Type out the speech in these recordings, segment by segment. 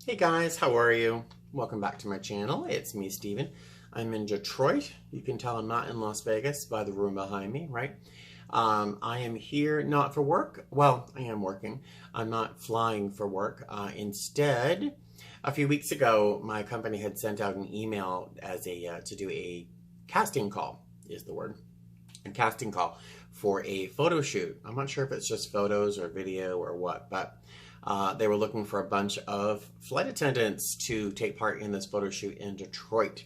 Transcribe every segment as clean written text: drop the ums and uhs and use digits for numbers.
Hey guys, how are you? Welcome back to my channel. It's me, Steven. I'm in Detroit. You can tell I'm not in Las Vegas by the room behind me, right? I am here not for work. Well, I am working. I'm not flying for work. Instead, a few weeks ago, my company had sent out an email as to do a casting call, is the word. A casting call for a photo shoot. I'm not sure if it's just photos or video or what, but they were looking for a bunch of flight attendants to take part in this photo shoot in Detroit.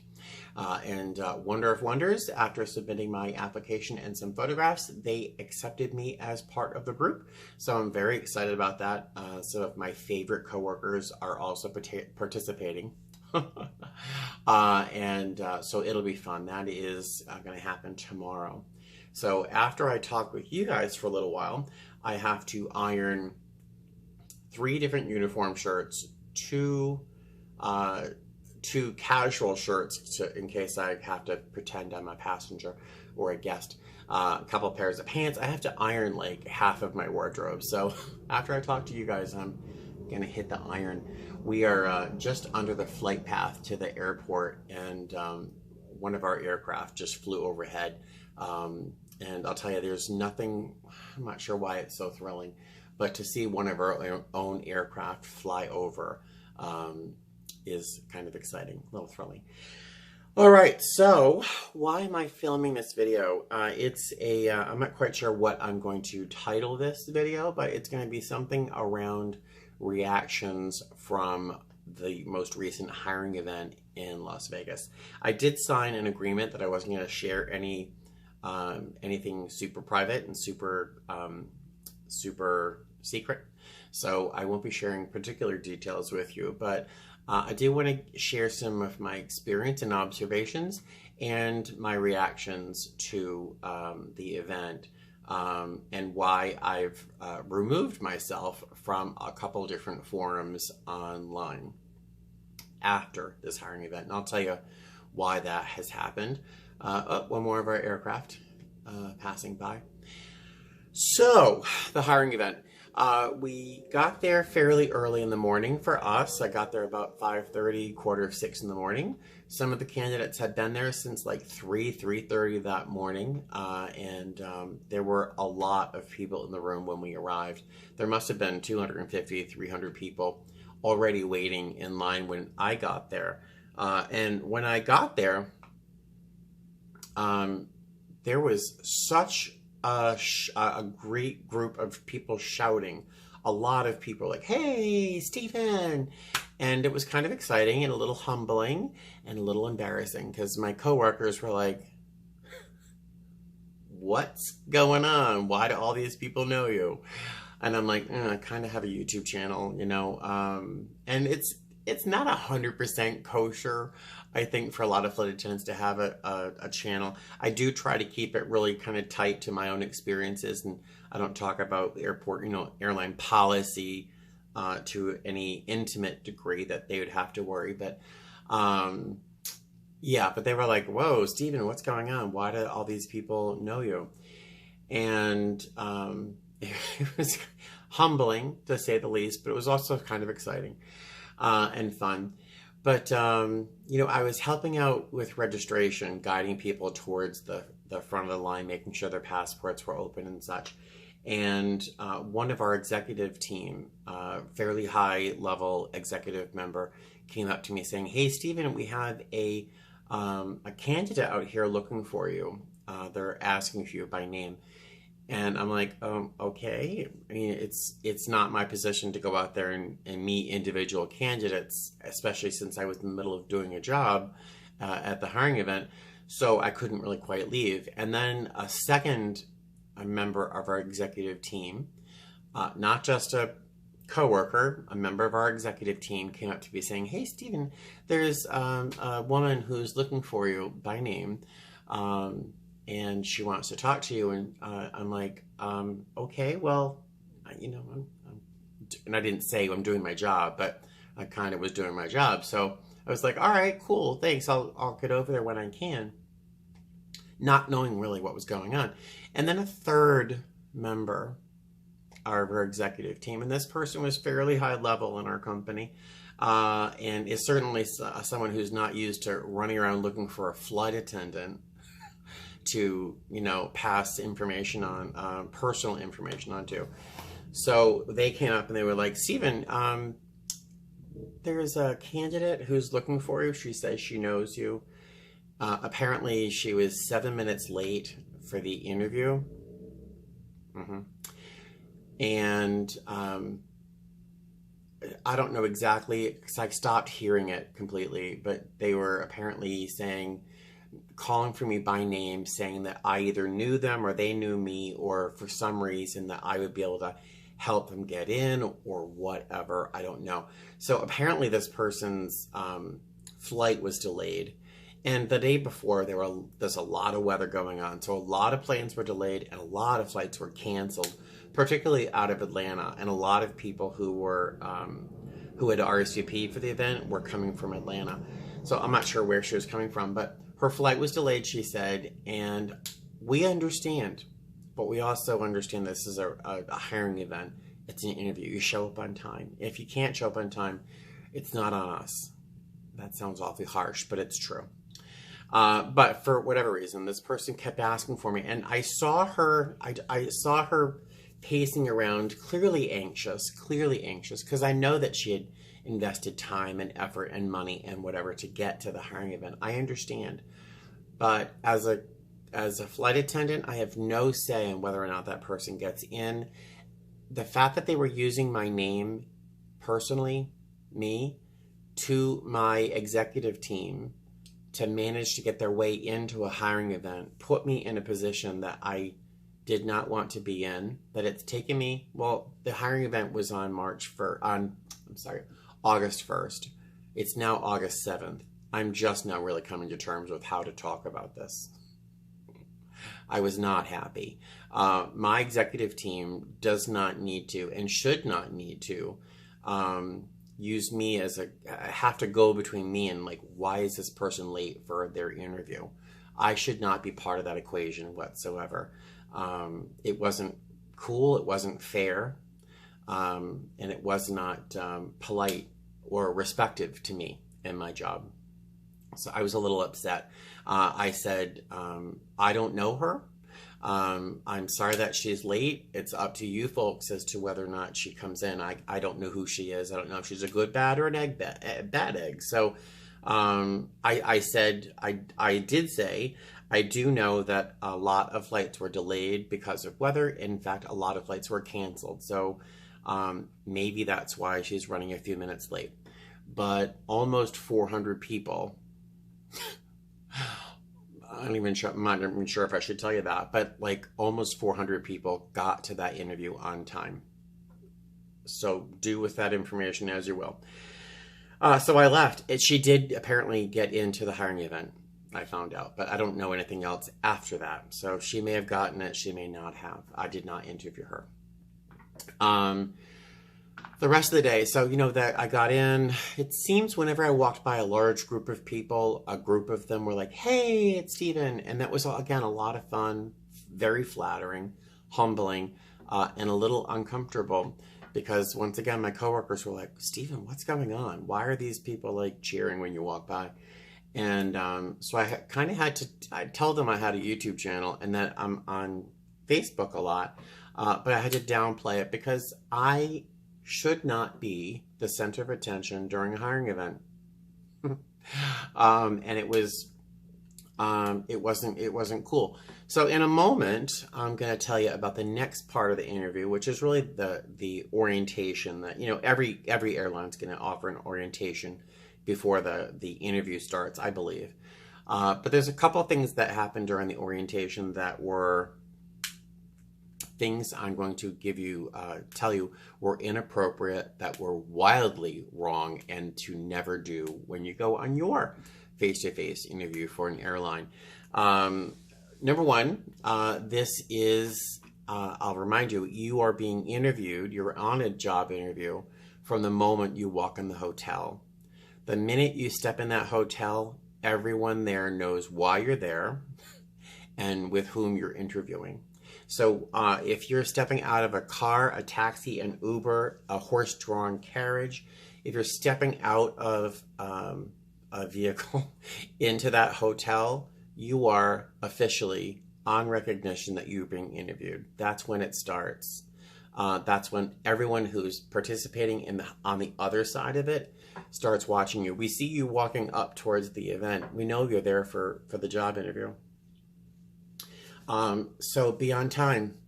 Wonder of wonders, after submitting my application and some photographs, they accepted me as part of the group. So I'm very excited about that. Some of my favorite coworkers are also participating. So it'll be fun. That is going to happen tomorrow. So after I talk with you guys for a little while, I have to iron 3 different uniform shirts, two casual shirts in case I have to pretend I'm a passenger or a guest, a couple of pairs of pants. I have to iron like half of my wardrobe. So after I talk to you guys, I'm gonna hit the iron. We are just under the flight path to the airport, and one of our aircraft just flew overhead. And I'll tell you, there's nothing, I'm not sure why it's so thrilling, but to see one of our own aircraft fly over is kind of exciting, a little thrilling. All right, so why am I filming this video? I'm not quite sure what I'm going to title this video, but it's going to be something around reactions from the most recent hiring event in Las Vegas. I did sign an agreement that I wasn't going to share anything super private and super secret, so I won't be sharing particular details with you, but I do want to share some of my experience and observations and my reactions to the event, and why I've removed myself from a couple different forums online after this hiring event, and I'll tell you why that has happened. One more of our aircraft passing by. So, the hiring event. We got there fairly early in the morning for us. I got there about 5:30, 5:45 in the morning. Some of the candidates had been there since like 3:30 that morning. There were a lot of people in the room when we arrived. There must have been 250, 300 people already waiting in line when I got there. And when I got there, there was such a great group of people shouting. A lot of people like, "Hey, Stephen!" And it was kind of exciting and a little humbling and a little embarrassing because my coworkers were like, "What's going on? Why do all these people know you?" And I'm like, I kind of have a YouTube channel, you know, and it's not 100% kosher, I think, for a lot of flight attendants to have a channel. I do try to keep it really kind of tight to my own experiences, and I don't talk about airport, airline policy to any intimate degree that they would have to worry. But yeah, but they were like, "Whoa, Stephen, what's going on? Why do all these people know you?" And it was humbling, to say the least, but it was also kind of exciting and fun. But, I was helping out with registration, guiding people towards the front of the line, making sure their passports were open and such. And one of our executive team, fairly high level executive member, came up to me saying, "Hey, Stephen, we have a candidate out here looking for you. They're asking for you by name." And I'm like, okay. I mean, it's not my position to go out there and meet individual candidates, especially since I was in the middle of doing a job at the hiring event. So I couldn't really quite leave. And then a member of our executive team, not just a coworker, a member of our executive team came up to me saying, "Hey, Stephen, there's a woman who's looking for you by name. And she wants to talk to you." And I'm like, okay, well, and I didn't say I'm doing my job, but I kind of was doing my job. So I was like, all right, cool, thanks. I'll get over there when I can, not knowing really what was going on. And then a third member our executive team. And this person was fairly high level in our company, and is certainly someone who's not used to running around looking for a flight attendant to, pass information on, personal information onto. So they came up and they were like, Stephen, there's a candidate who's looking for you. She says she knows you. Apparently she was 7 minutes late for the interview. And I don't know exactly, because I stopped hearing it completely, but they were apparently calling for me by name, saying that I either knew them or they knew me, or for some reason that I would be able to help them get in or whatever. I don't know. So apparently this person's flight was delayed. And the day before, there's a lot of weather going on. So a lot of planes were delayed and a lot of flights were canceled, particularly out of Atlanta. And a lot of people who had RSVP'd for the event were coming from Atlanta. So I'm not sure where she was coming from, but her flight was delayed, she said, and we understand. But we also understand this is a hiring event. It's an interview. You show up on time. If you can't show up on time, it's not on us. That sounds awfully harsh, but it's true. But for whatever reason, this person kept asking for me, and I saw her. I saw her pacing around, clearly anxious, because I know that she had invested time and effort and money and whatever to get to the hiring event. I understand, but as a flight attendant, I have no say in whether or not that person gets in. The fact that they were using my name personally, me, to my executive team to manage to get their way into a hiring event put me in a position that I did not want to be in. That it's taken me, the hiring event was on August 1st. It's now August 7th. I'm just now really coming to terms with how to talk about this. I was not happy. My executive team does not need to and should not need to use me as have to go between me and why is this person late for their interview? I should not be part of that equation whatsoever. It wasn't cool. It wasn't fair. And it was not polite or respectful to me and my job. So I was a little upset. I said, I don't know her. I'm sorry that she's late. It's up to you folks as to whether or not she comes in. I don't know who she is. I don't know if she's a good, bad, or a bad egg. So I did say, I do know that a lot of flights were delayed because of weather. In fact, a lot of flights were canceled. So maybe that's why she's running a few minutes late. But almost 400 people... I'm not even sure if I should tell you that, but almost 400 people got to that interview on time. So do with that information as you will. So I left. She did apparently get into the hiring event, I found out, but I don't know anything else after that. So she may have gotten it, she may not have. I did not interview her. The rest of the day, so that I got in, it seems whenever I walked by a large group of people, a group of them were like, hey, it's Stephen. And that was, again, a lot of fun, very flattering, humbling, and a little uncomfortable because, once again, my coworkers were like, Stephen, what's going on? Why are these people cheering when you walk by? And so I kind of had to tell them I had a YouTube channel and that I'm on Facebook a lot, but I had to downplay it because I should not be the center of attention during a hiring event. And it wasn't cool. So in a moment, I'm going to tell you about the next part of the interview, which is really the orientation that, every airline's going to offer an orientation before the interview starts, I believe. But there's a couple of things that happened during the orientation that were things I'm going to tell you were inappropriate, that were wildly wrong, and to never do when you go on your face-to-face interview for an airline. Number one, this is, I'll remind you, you are being interviewed, you're on a job interview from the moment you walk in the hotel. The minute you step in that hotel, everyone there knows why you're there and with whom you're interviewing. So if you're stepping out of a car, a taxi, an Uber, a horse-drawn carriage, if you're stepping out of a vehicle into that hotel, you are officially on recognition that you're being interviewed. That's when it starts. That's when everyone who's participating on the other side of it starts watching you. We see you walking up towards the event. We know you're there for the job interview. So be on time.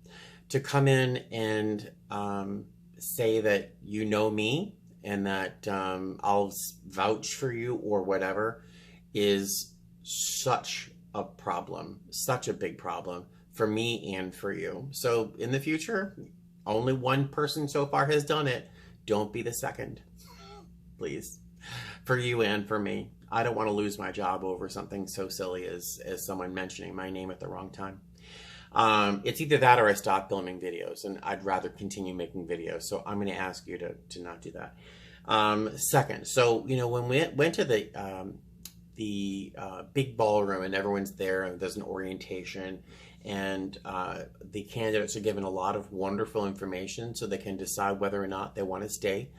To come in and say that you know me and that I'll vouch for you or whatever is such a problem, such a big problem for me and for you. So in the future, only one person so far has done it. Don't be the second, please, for you and for me. I don't want to lose my job over something so silly as someone mentioning my name at the wrong time. It's either that or I stop filming videos, and I'd rather continue making videos. So I'm going to ask you to not do that. Second, so, you know, when we went to the big ballroom and everyone's there and there's an orientation and the candidates are given a lot of wonderful information so they can decide whether or not they want to stay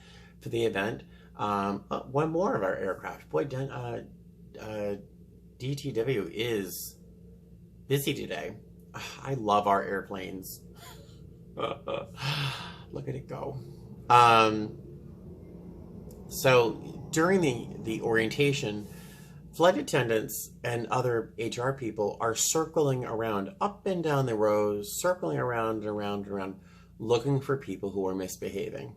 for the event. One more of our aircraft. Boy, DTW is busy today. I love our airplanes. Look at it go. So during the orientation, flight attendants and other HR people are circling around up and down the rows, circling around and around and around, looking for people who are misbehaving.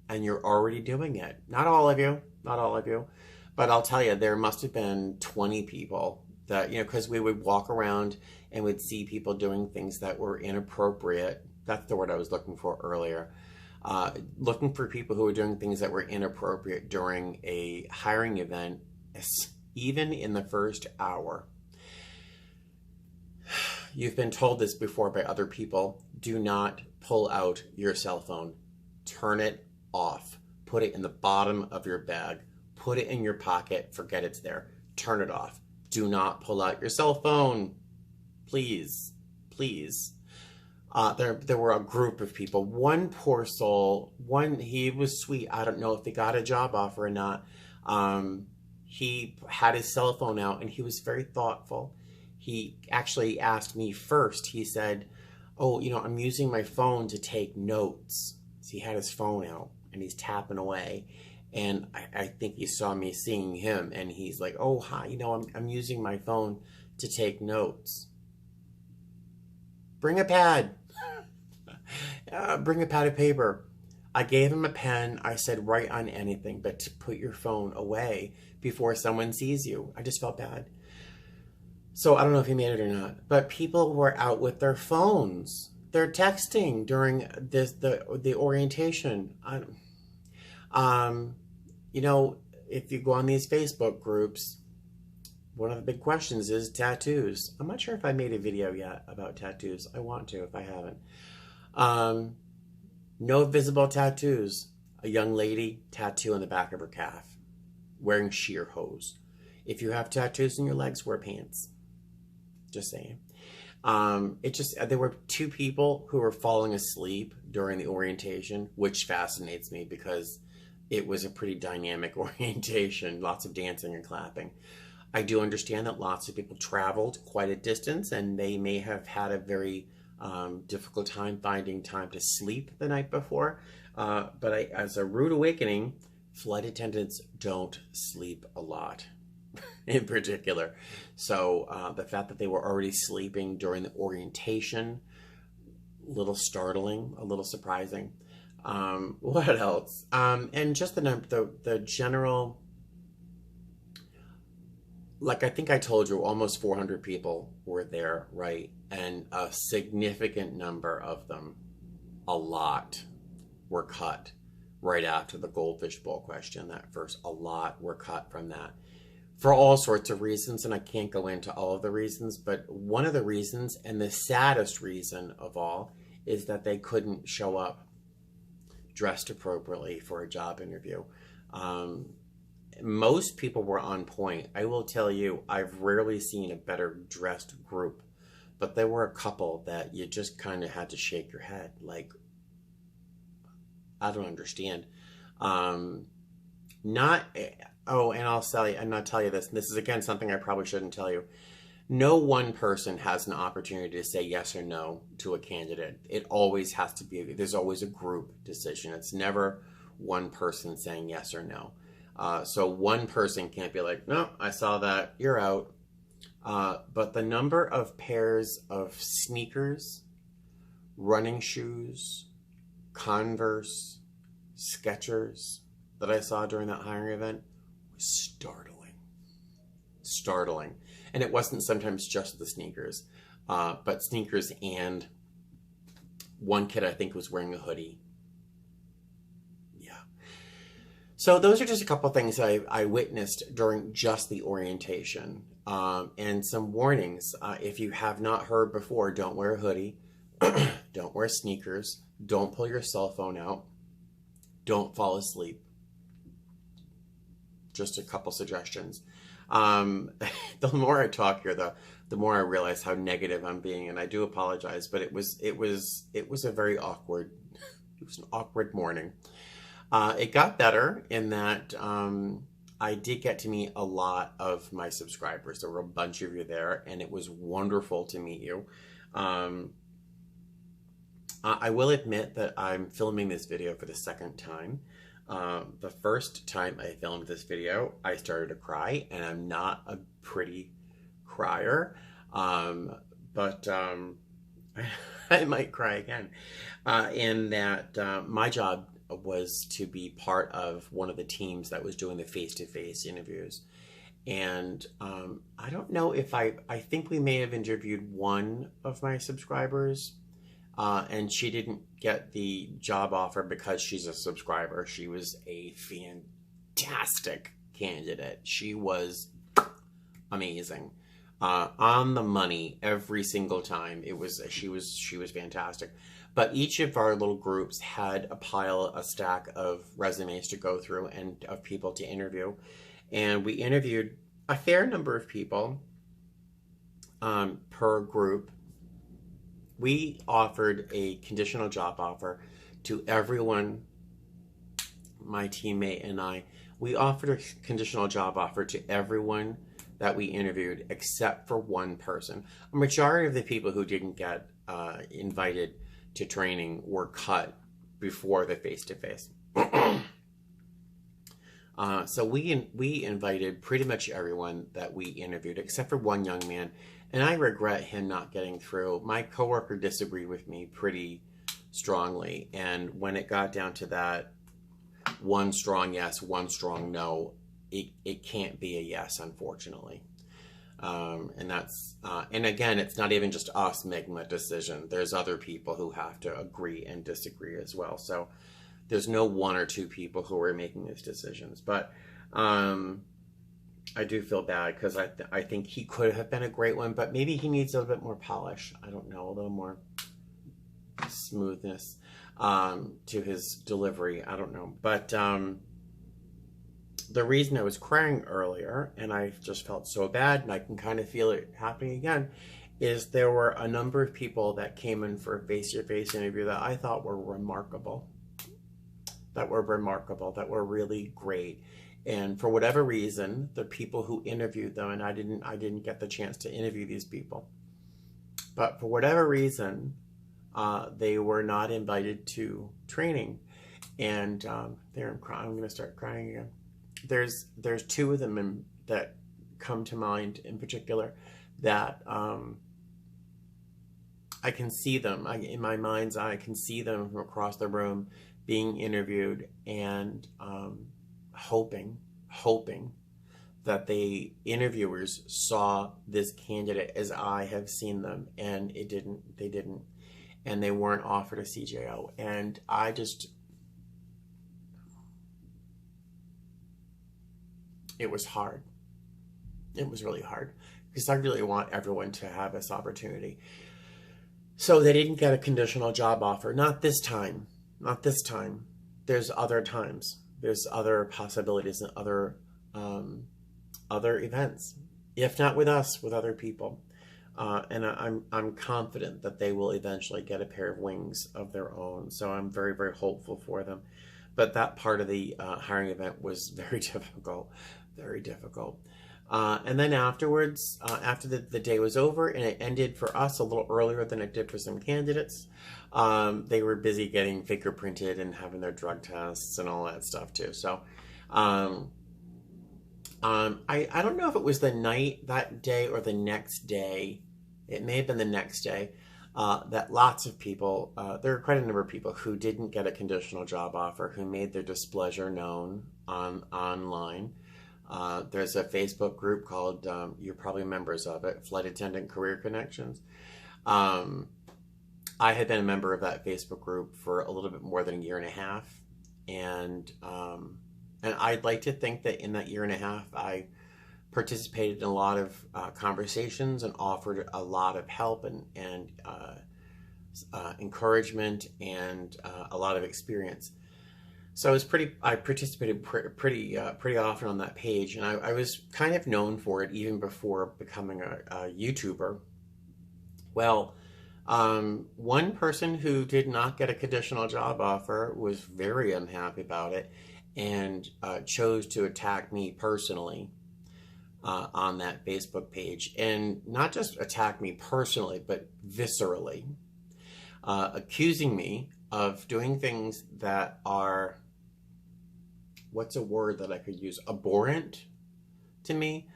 And you're already doing it. Not all of you, but I'll tell you, there must have been 20 people that, you know, because we would walk around and would see people doing things that were inappropriate. That's the word I was looking for earlier. Looking for people who were doing things that were inappropriate during a hiring event, even in the first hour. You've been told this before by other people. Do not pull out your cell phone. Turn it off. Put it in the bottom of your bag. Put it in your pocket. Forget it's there. Turn it off. Do not pull out your cell phone. Please, please. There were a group of people. One poor soul, he was sweet. I don't know if he got a job offer or not. He had his cell phone out and he was very thoughtful. He actually asked me first. He said, oh, you know, I'm using my phone to take notes. So he had his phone out and he's tapping away. And I think he saw me seeing him and he's like, oh, hi, you know, I'm using my phone to take notes. Bring a pad. Bring a pad of paper. I gave him a pen. I said, write on anything, but to put your phone away before someone sees you. I just felt bad. So I don't know if he made it or not, but people were out with their phones. They're texting during the orientation. You know, if you go on these Facebook groups, one of the big questions is tattoos. I'm not sure if I made a video yet about tattoos. I want to if I haven't. No visible tattoos. A young lady, tattoo on the back of her calf, wearing sheer hose. If you have tattoos in your legs, wear pants. Just saying. There were two people who were falling asleep during the orientation, which fascinates me because it was a pretty dynamic orientation, lots of dancing and clapping. I do understand that lots of people traveled quite a distance and they may have had a very difficult time finding time to sleep the night before. But as a rude awakening, flight attendants don't sleep a lot in particular. So the fact that they were already sleeping during the orientation, a little startling, a little surprising. What else? And just the general, like I think I told you, almost 400 people were there, right? And a significant number of them, a lot, were cut right after the Goldfish Bowl question. That first, a lot were cut from that for all sorts of reasons. And I can't go into all of the reasons, but one of the reasons, and the saddest reason of all, is that they couldn't show up dressed appropriately for a job interview. Most people were on point. I will tell you, I've rarely seen a better dressed group but there were a couple that you just kind of had to shake your head. Like, I don't understand. Not, oh, and I'll tell you, and I'll tell you this, and this is again something I probably shouldn't tell you. No one person has an opportunity to say yes or no to a candidate. It always has to be, there's always a group decision. It's never one person saying yes or no. So one person can't be like, no, I saw that, you're out. But the number of pairs of sneakers, running shoes, Converse, Skechers that I saw during that hiring event was startling. Startling. And it wasn't sometimes just the sneakers, but sneakers, and one kid I think was wearing a hoodie. Yeah. So those are just a couple of things I witnessed during just the orientation. And some warnings. If you have not heard before, don't wear a hoodie. Don't wear sneakers. Don't pull your cell phone out. Don't fall asleep. Just a couple suggestions. The more I talk here, the more I realize how negative I'm being, and I do apologize, but it was a very awkward, it was an awkward morning. It got better in that I did get to meet a lot of my subscribers. There were a bunch of you there, and it was wonderful to meet you. I will admit that I'm filming this video for the second time. The first time I filmed this video, I started to cry, and I'm not a pretty crier, but I might cry again. In that my job was to be part of one of the teams that was doing the face-to-face interviews. And I don't know if I think we may have interviewed one of my subscribers, and she didn't get the job offer because she's a subscriber. She was a fantastic candidate. She was amazing, on the money every single time. She was fantastic. But each of our little groups had a stack of resumes to go through and of people to interview, and we interviewed a fair number of people per group. We offered a conditional job offer to everyone, my teammate and I. We offered a conditional job offer to everyone that we interviewed except for one person. A majority of the people who didn't get invited to training were cut before the face-to-face. So we invited pretty much everyone that we interviewed except for one young man. And I regret him not getting through. My coworker disagreed with me pretty strongly. And when it got down to that one strong yes, one strong no, it can't be a yes, unfortunately. And again, it's not even just us making that decision. There's other people who have to agree and disagree as well. So there's no one or two people who are making these decisions. But I do feel bad because I think he could have been a great one, but maybe he needs a little bit more polish. I don't know, a little more smoothness to his delivery. I don't know. But the reason I was crying earlier, and I just felt so bad, and I can kind of feel it happening again, is there were a number of people that came in for a face-to-face interview that I thought were remarkable. That were really great. And for whatever reason, the people who interviewed them, and I didn't get the chance to interview these people, but for whatever reason, they were not invited to training. And there I'm crying. I'm going to start crying again. There's two of them that come to mind in particular that I can see them. In my mind's eye, I can see them from across the room being interviewed, and hoping that the interviewers saw this candidate as I have seen them, and they didn't, and they weren't offered a CJO. And it was hard. It was really hard because I really want everyone to have this opportunity. So they didn't get a conditional job offer. Not this time. Not this time. There's other times. There's other possibilities and other events. If not with us, with other people. And I'm confident that they will eventually get a pair of wings of their own. So I'm very, very hopeful for them. But that part of the hiring event was very difficult, very difficult. And then afterwards, after the day was over, and it ended for us a little earlier than it did for some candidates, they were busy getting fingerprinted and having their drug tests and all that stuff too. So I don't know if it was the night that day or the next day. It may have been the next day. That lots of people, there are quite a number of people who didn't get a conditional job offer, who made their displeasure known online. There's a Facebook group called, you're probably members of it, Flight Attendant Career Connections. I had been a member of that Facebook group for a little bit more than a year and a half. And I'd like to think that in that year and a half, I participated in a lot of conversations and offered a lot of help and encouragement and a lot of experience. So I participated pretty often on that page, and I was kind of known for it even before becoming a YouTuber. Well, one person who did not get a conditional job offer was very unhappy about it and chose to attack me personally on that Facebook page. And not just attack me personally, but viscerally, accusing me of doing things that are, what's a word that I could use, abhorrent to me,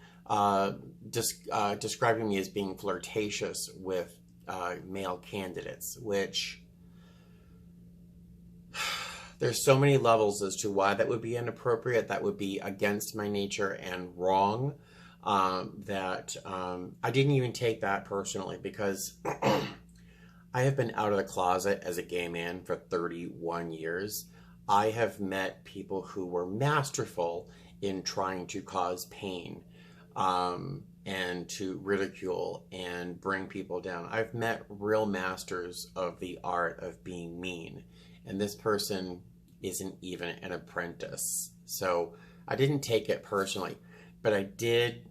describing me as being flirtatious with male candidates, which there's so many levels as to why that would be inappropriate, that would be against my nature and wrong, that I didn't even take that personally, because I have been out of the closet as a gay man for 31 years. I have met people who were masterful in trying to cause pain and to ridicule and bring people down. I've met real masters of the art of being mean, and this person isn't even an apprentice. So I didn't take it personally, but it did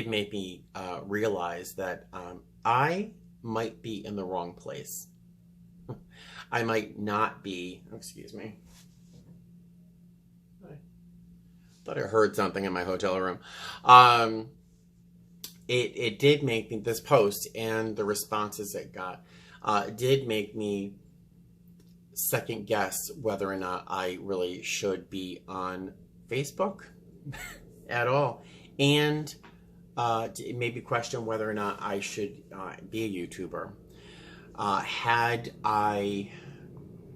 make me realize that I might be in the wrong place. I might not be, excuse me. I thought I heard something in my hotel room. It did make me, this post and the responses it got, did make me second guess whether or not I really should be on Facebook at all. And it made me question whether or not I should be a YouTuber. Had I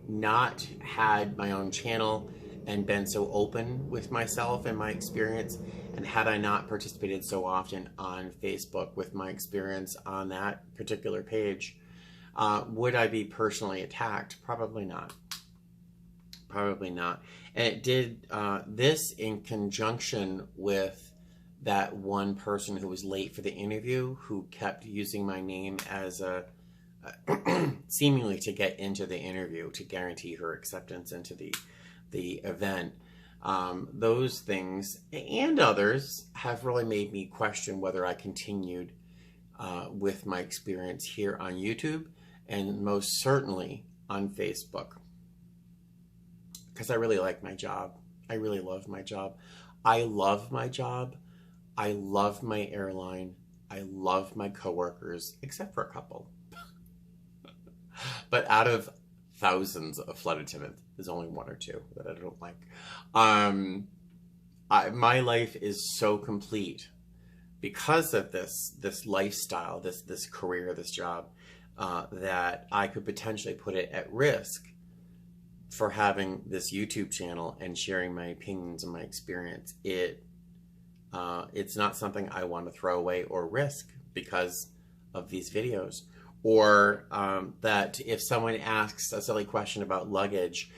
not had my own channel and been so open with myself and my experience, and had I not participated so often on Facebook with my experience on that particular page, would I be personally attacked? Probably not. Probably not. And it did this in conjunction with that one person who was late for the interview, who kept using my name as a seemingly to get into the interview, to guarantee her acceptance into the event. Those things and others have really made me question whether I continued with my experience here on YouTube, and most certainly on Facebook, because I really like my job. I really love my job. I love my job. I love my airline. I love my coworkers, except for a couple. But out of thousands of flight attendants, there's only one or two that I don't like. My life is so complete because of this lifestyle, this career, this job, that I could potentially put it at risk for having this YouTube channel and sharing my opinions and my experience. It's not something I want to throw away or risk because of these videos. Or that if someone asks a silly question about luggage,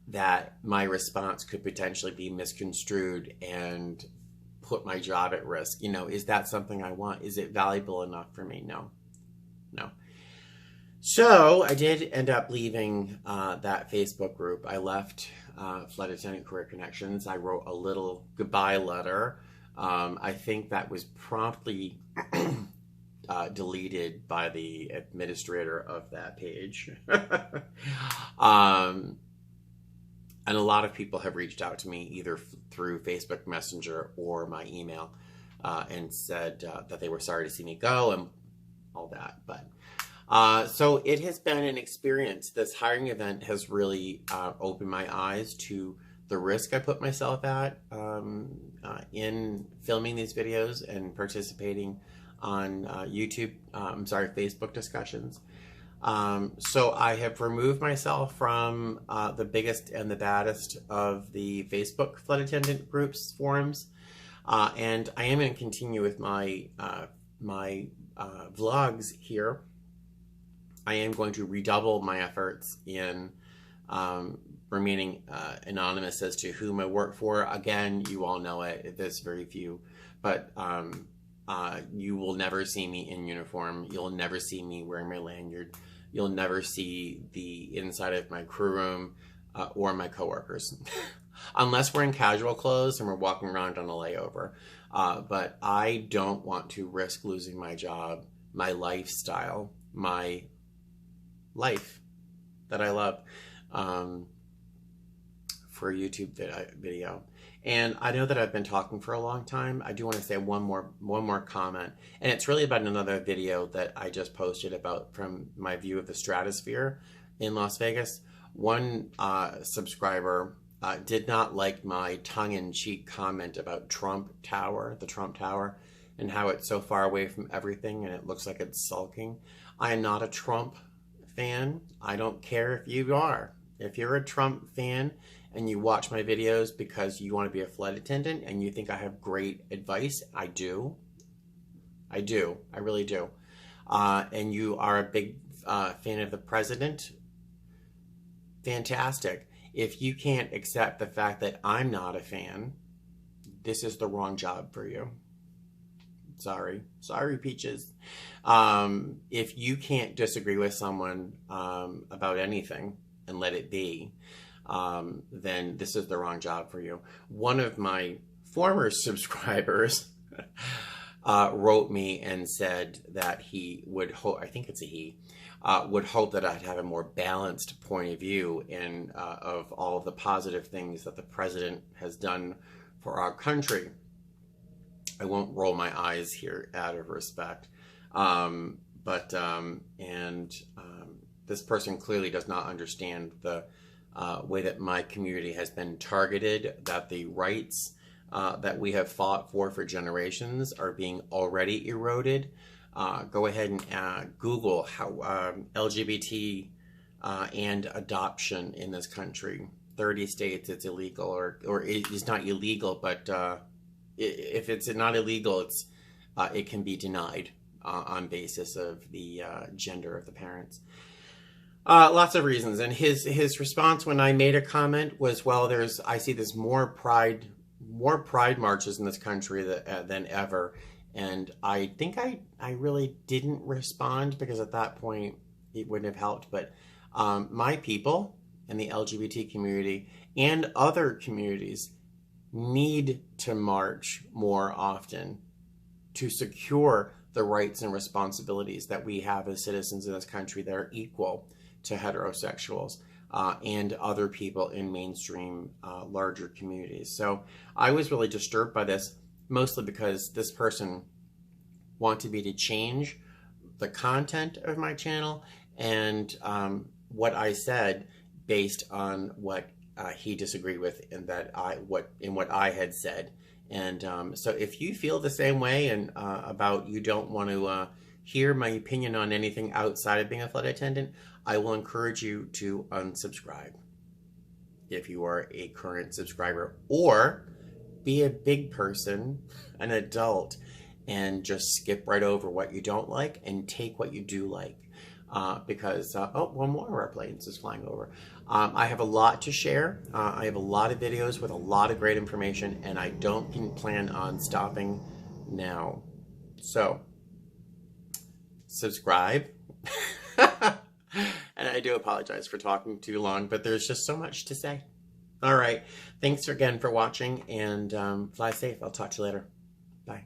that my response could potentially be misconstrued and put my job at risk. You know, is that something I want? Is it valuable enough for me? No. So I did end up leaving that Facebook group. I left Flight Attendant Career Connections. I wrote a little goodbye letter. I think that was promptly deleted by the administrator of that page. um, and a lot of people have reached out to me either through Facebook Messenger or my email and said that they were sorry to see me go and all that. But so it has been an experience. This hiring event has really opened my eyes to the risk I put myself at in filming these videos and participating on Facebook discussions. So I have removed myself from the biggest and the baddest of the Facebook flight attendant groups forums, and I am going to continue with my vlogs here. I am going to redouble my efforts in remaining anonymous as to whom I work for. Again, you all know it. There's very few, but you will never see me in uniform. You'll never see me wearing my lanyard. You'll never see the inside of my crew room or my coworkers, unless we're in casual clothes and we're walking around on a layover. But I don't want to risk losing my job, my lifestyle, my life that I love for a YouTube video. And I know that I've been talking for a long time. I do want to say one more comment, and it's really about another video that I just posted about from my view of the stratosphere in Las Vegas. One subscriber did not like my tongue-in-cheek comment about the Trump Tower, and how it's so far away from everything and it looks like it's sulking. I am not a Trump fan. I don't care if you are. If you're a Trump fan and you watch my videos because you want to be a flight attendant and you think I have great advice, I do. I really do. And you are a big fan of the president, fantastic. If you can't accept the fact that I'm not a fan, this is the wrong job for you. Sorry, Peaches. If you can't disagree with someone about anything and let it be, then this is the wrong job for you. One of my former subscribers wrote me and said that he would hope, I think it's a he, would hope that I'd have a more balanced point of view and of all of the positive things that the president has done for our country. I won't roll my eyes here out of respect. This person clearly does not understand the way that my community has been targeted, that the rights that we have fought for generations are being already eroded. Go ahead and Google how LGBT and adoption in this country. 30 states it's illegal, or it's not illegal, but if it's not illegal, it can be denied on basis of the gender of the parents. Lots of reasons, and his response when I made a comment was, well, I see there's more pride marches in this country than ever, and I think I really didn't respond because at that point it wouldn't have helped. But my people in the LGBT community and other communities need to march more often to secure the rights and responsibilities that we have as citizens in this country that are equal to heterosexuals and other people in mainstream larger communities. So I was really disturbed by this, mostly because this person wanted me to change the content of my channel and what I said based on what he disagreed with and what I had said. And so if you feel the same way and about you don't want to hear my opinion on anything outside of being a flight attendant, I will encourage you to unsubscribe if you are a current subscriber, or be a big person, an adult, and just skip right over what you don't like and take what you do like. Because, one more of our planes is flying over. I have a lot to share. I have a lot of videos with a lot of great information, and I don't plan on stopping now. So, subscribe. And I do apologize for talking too long, but there's just so much to say. All right. Thanks again for watching, and fly safe. I'll talk to you later. Bye.